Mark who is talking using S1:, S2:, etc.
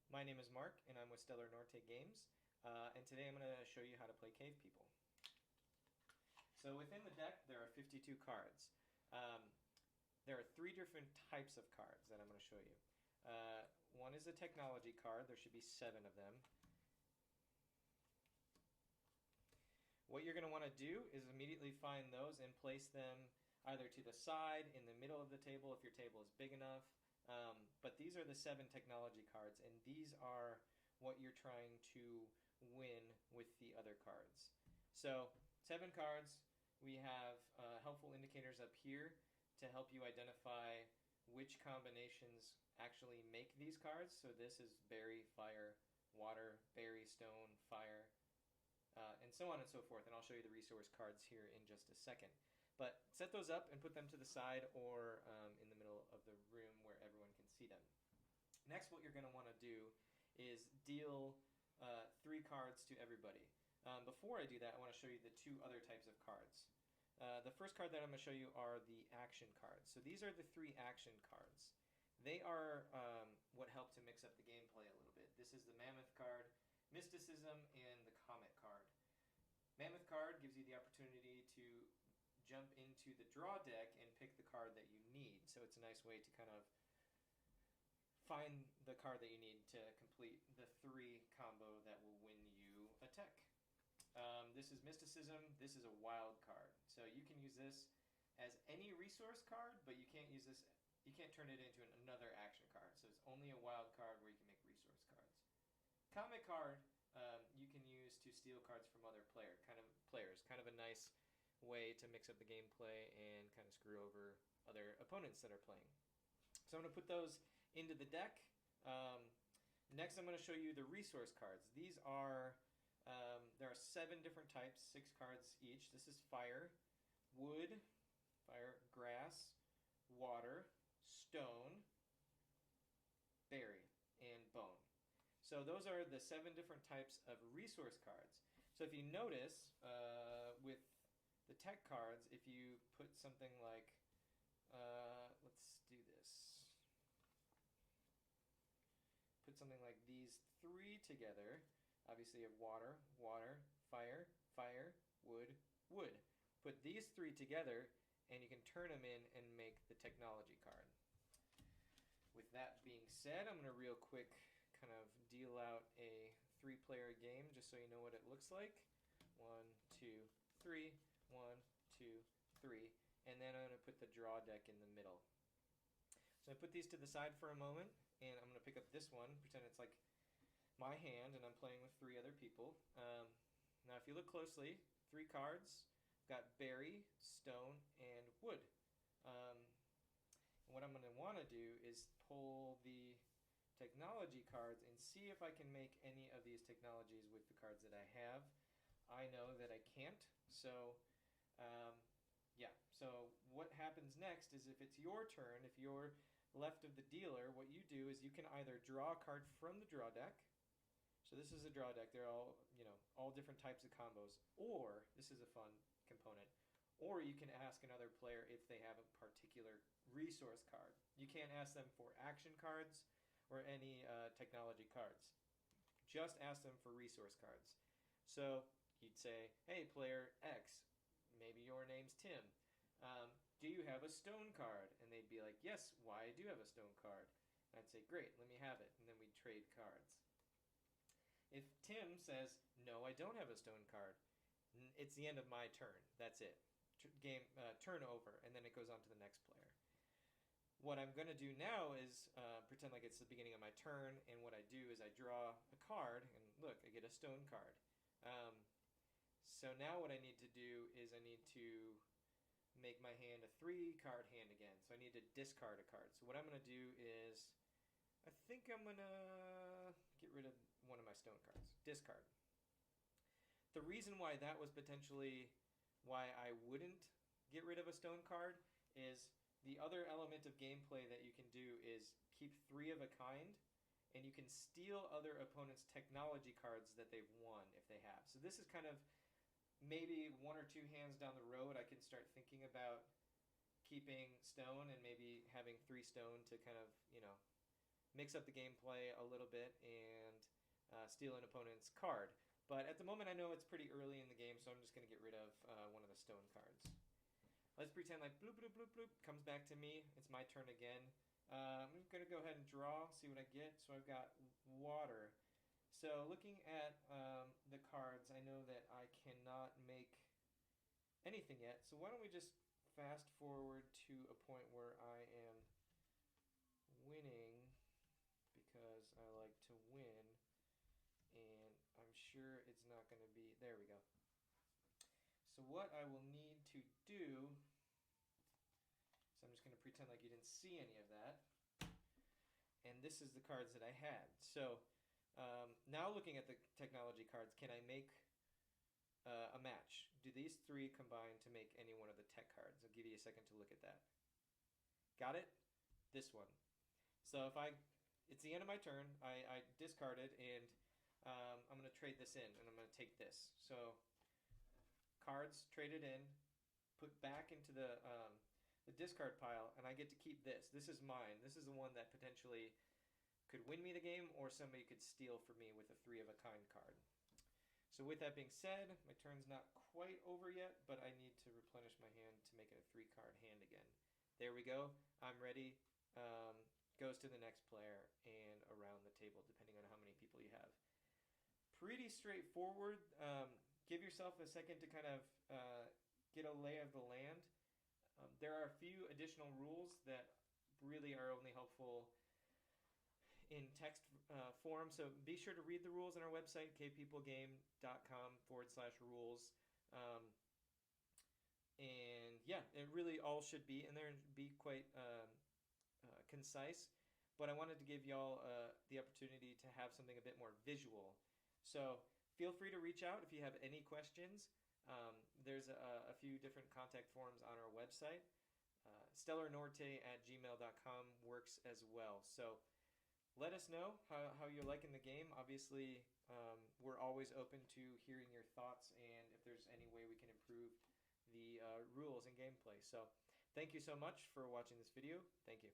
S1: My name is Mark, and I'm with Stellar Norte Games, and today I'm going to show you how to play Cave People. So within the deck, there are 52 cards. Um, there are three different types of cards that I'm going to show you. One is a technology card. There should be 7 of them. What you're going to want to do is immediately find those and place them either to the side, in the middle of the table if your table is big enough. But these are the 7 technology cards, and these are what you're trying to win with the other cards. So 7 cards. We have helpful indicators up here to help you identify which combinations actually make these cards. So this is berry, fire, water, berry, stone, fire, and so on and so forth. And I'll show you the resource cards here in just a second. But set those up and put them to the side or in the middle of the room where everyone can see them. Next, what you're going to want to do is deal 3 cards to everybody. Before I do that, I want to show you the 2 other types of cards. The first card that I'm going to show you are the action cards. So these are the 3 action cards. They are what help to mix up the gameplay a little bit. This is the Mammoth card, Mysticism, and the Comet card. Mammoth card gives you the opportunity to jump into the draw deck and pick the card that you need. So it's a nice way to kind of find the card that you need to complete the 3 combo that will win you a tech. This is Mysticism. This is a wild card. So you can use this as any resource card, but you can't use this. You can't turn it into another action card. So it's only a wild card where you can make resource cards. Comet card you can use to steal cards from other players. Kind of a nice way to mix up the gameplay and kind of screw over other opponents that are playing. So I'm going to put those into the deck. Next, I'm going to show you the resource cards. These are there are 7 different types, 6 cards each. This is fire, wood, grass, water, stone, berry, and bone. So those are the 7 different types of resource cards. So if you notice with the tech cards, if you put something like, let's do this. Put something like these 3 together. Obviously you have water, water, fire, fire, wood, wood. Put these 3 together and you can turn them in and make the technology card. With that being said, I'm going to real quick kind of deal out a 3-player game just so you know what it looks like. 1, 2, 3, 1, 2, 3, and then I'm going to put the draw deck in the middle. So I put these to the side for a moment, and I'm going to pick up this one, pretend it's like my hand, and I'm playing with 3 other people. Now if you look closely, 3 cards, got berry, stone, and wood. And what I'm going to want to do is pull the technology cards and see if I can make any of these technologies with the cards that I have. I know that I can't, so yeah. So what happens next is if it's your turn, if you're left of the dealer, what you do is you can either draw a card from the draw deck. So this is a draw deck. They're all, all different types of combos. Or, this is a fun component, or you can ask another player if they have a particular resource card. You can't ask them for action cards or any technology cards. Just ask them for resource cards. So you'd say, hey, player X, maybe your name's Tim. Do you have a stone card? And they'd be like, yes, why, I do have a stone card. And I'd say, great, let me have it. And then we'd trade cards. If Tim says, no, I don't have a stone card, it's the end of my turn. That's it. Turn over, and then it goes on to the next player. What I'm going to do now is pretend like it's the beginning of my turn, and what I do is I draw a card, and look, I get a stone card. So now what I need to do is I need to make my hand a 3-card hand again. So I need to discard a card. So what I'm going to do is I think I'm going to get rid of one of my stone cards. Discard. The reason why that was potentially why I wouldn't get rid of a stone card is the other element of gameplay that you can do is keep 3 of a kind, and you can steal other opponents' technology cards that they've won if they have. So this is kind of maybe 1 or 2 hands down the road I can start thinking about keeping stone and maybe having 3 stone to kind of, mix up the gameplay a little bit and steal an opponent's card. But at the moment, I know it's pretty early in the game, so I'm just going to get rid of one of the stone cards. Let's pretend like bloop, bloop, bloop, bloop comes back to me. It's my turn again. I'm going to go ahead and draw, see what I get. So I've got water. So looking at the cards, I know that I cannot make anything yet. So why don't we just fast forward to a point where I am winning, because I like to win, and I'm sure it's not going to be, there we go. So what I will need to do, so I'm just going to pretend like you didn't see any of that, and this is the cards that I had. So now looking at the technology cards, can I make a match? Do these three combine to make any one of the tech cards? I'll give you a second to look at that. Got it? This one. So if it's the end of my turn, I discard it, and I'm going to trade this in, and I'm going to take this. So cards traded in, put back into the discard pile, and I get to keep this. This is mine. This is the one that potentially could win me the game, or somebody could steal from me with a 3-of-a-kind card. So with that being said, my turn's not quite over yet, but I need to replenish my hand to make it a 3-card hand again. There we go. I'm ready. Goes to the next player and around the table, depending on how many people you have. Pretty straightforward. Give yourself a second to kind of get a lay of the land. There are a few additional rules that really are only helpful in text form, so be sure to read the rules on our website, cavepeoplegame.com/rules. And yeah, it really all should be in there and be quite concise. But I wanted to give y'all the opportunity to have something a bit more visual. So feel free to reach out if you have any questions. There's a few different contact forms on our website. stellarnorte@gmail.com works as well. So let us know how you're liking the game. Obviously, we're always open to hearing your thoughts and if there's any way we can improve the rules and gameplay. So thank you so much for watching this video. Thank you.